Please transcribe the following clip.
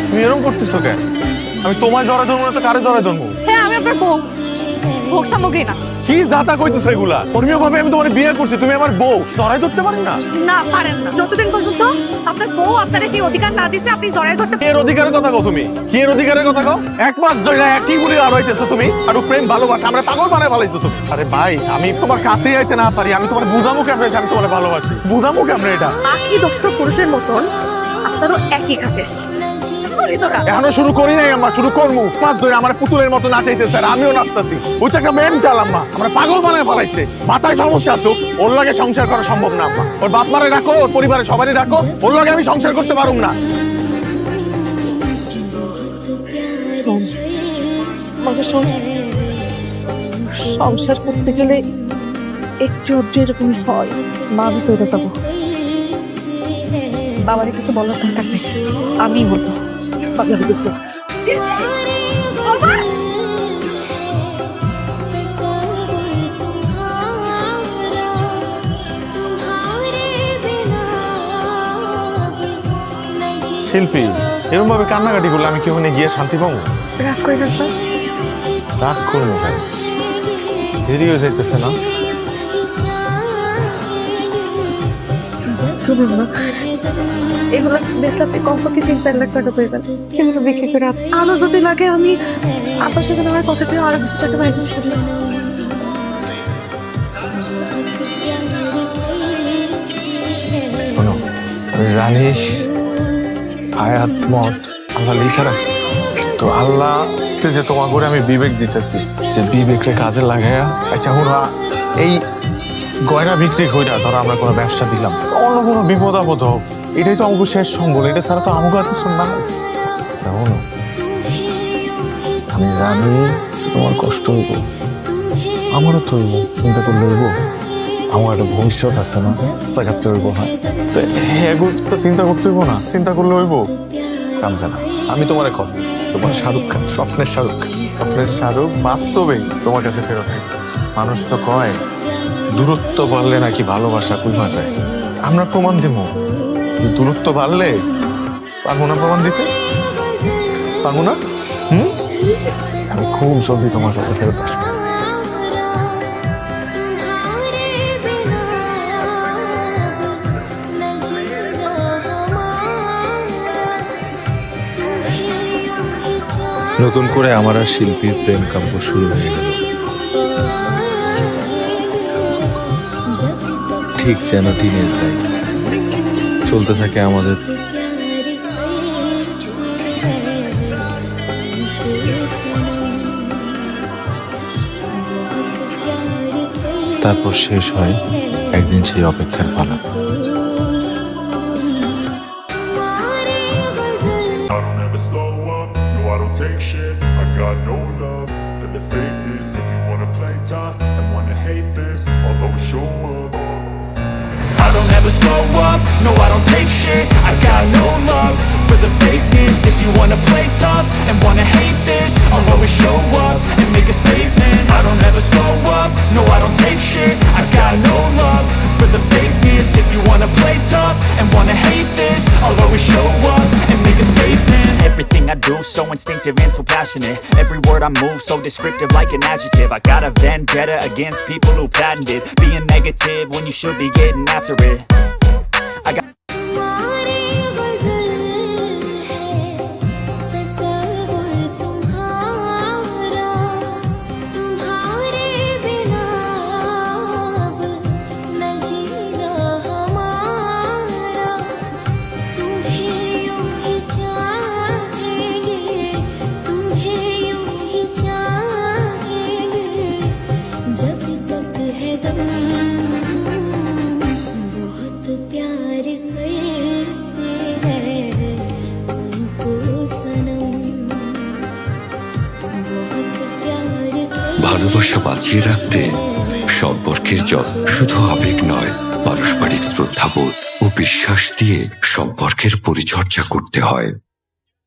তুমি এরকম করতেছো কেন? আমি তোমায় জড়াই ধরবো না তো কারে জড়াই ধরবো? হ্যাঁ আমি আপনার বউ, ভোগ সামগ্রী না। কি যাতা কইতেছো এগুলা? ধর্মীয় ভাবে আমি তোমার বিয়ে করছি, তুমি আমার বউ, জড়াই ধরতে পারি না? না পারেন না, যতদিন পর্যন্ত আপনার বউ আপনার সেই অধিকার না দিছে আপনি জড়াই ধরতে। এর অধিকারের কথা কও তুমি? কি এর অধিকারের কথা কও? এক মাস ধরে একই গুলি আড়াইতেছো তুমি, আর প্রেম ভালোবাসা আমরা পাগল বানায় ফেলাইছো তুমি। আরে ভাই, আমি তোমার কাছেই আইতে না পারি, আমি তোমার বুঝামু কেমনে যে আমি তোমার ভালোবাসি? বুঝামু কেমনে এটা? বাকি দোষটা পুরুষের মতন আপনারও একই খাবেশ। এখনো শুরু করি নাই আম্মা, শুরু করবো। মাস ধরে আমার পুতুলের মতো নাচাইতেছে আর আমিও নাচতেছি। ওই একটা মেন্টাল আম্মা, আমরা পাগল বানায় ফেলাইছে। মাথায় সমস্যা আছে, ওর লাগে সংসার করা সম্ভব না আম্মা। ওর বাপ মারে রাখো, ওর পরিবারের সবারই রাখো, ওর লাগে আমি সংসার করতে পারুম না। সংসার করতে গেলে একটু আধটু এরকম হয়। মা আমি চলে যাবো, বাবারে কিছু বলার দরকার নেই, আমি বলবো। আপনার কিছু শিল্পী এরকম ভাবে কান্নাকাটি করলে আমি কি ওখানে গিয়ে শান্তি পাবো? রাগ করে রাখবা। রাগ করবো কেন? দেরি হয়ে যাইতেছে না? শুনুন না, এগুলো বেচলে আপনি কমপক্ষে 3-4 লাখ টাকা পেয়ে গেলেন। এগুলো বিক্রি করে আলো যদি লাগে আমি আপনার সাথে না হয় কথা দিয়ে আরো কিছু টাকা ম্যানেজ করলাম। শোনো, তুই জানিস হায়াত মত আল্লাহ লিখে রাখছে। তো আল্লাহ যে তোমার করে আমি বিবেক দিতেছি, যে বিবেকরে কাজে লাগাইয়া। আচ্ছা হুনা, এই গয়না বিক্রি কইরা ধরো আমরা কোনো ব্যবসা দিলাম, অন্য কোনো বিপদ আপদ হোক, এটাই তো আমাকে শেষ সম্বল। এটা ছাড়া তো আমাকে আর কিছু না। আচ্ছা হুনো, আমি জানি তোমার কষ্ট হইব, আমারও তো হইব, চিন্তা করলে হইব। আমার একটা ভবিষ্যৎ আছে না, চাকাচ্ছে হইব। হ্যাঁ, তো এগুলো তো চিন্তা করতে হইব না, চিন্তা করলে হইব। কাম জানা আমি তোমার কল, তোমার শাহরুখ খান, স্বপ্নের শাহরুখ খান, স্বপ্নের শাহরুখ বাস্তবেই তোমার কাছে ফেরত আসবে। মানুষ তো কয় দূরত্ব বাড়লে নাকি ভালোবাসা কমা যায়। আমরা প্রমাণ দিব যে দূরত্ব বাড়লে পারবো না প্রমাণ দিতে, পারবো না। আমি খুব জলদি তোমার কাছে ফেরত আসবো। নতুন করে আমার আর শিল্পীর প্রেম কাব্য শুরু হয়ে গেল, ঠিক যেন টিনেজ লাইফ চলতে থাকে আমাদের। তারপর শেষ হয় একদিন সেই অপেক্ষার পালা। I don't take shit, I got no love for the fakeness. If you wanna play tough and wanna hate this, I'll always show up. I don't ever slow up, no I don't take shit, I got no love for the fakeness. If you wanna play tough and wanna hate this, I'll always show up and make a statement. I don't ever slow up, no I don't take shit, I got no love for the fakeness. If you wanna play tough and wanna hate this, I'll always show up and make a statement. Everything I do so instinctive and so passionate. Every word I move so descriptive like an adjective. I got a vendetta against people who patented being negative when you should be getting after it. I got ভালোবাসা বাঁচিয়ে রাখতে সম্পর্কের যত্ন শুধু আবেগ নয়, পারস্পরিক শ্রদ্ধাবোধ ও বিশ্বাস দিয়ে সম্পর্কের পরিচর্যা করতে হয়।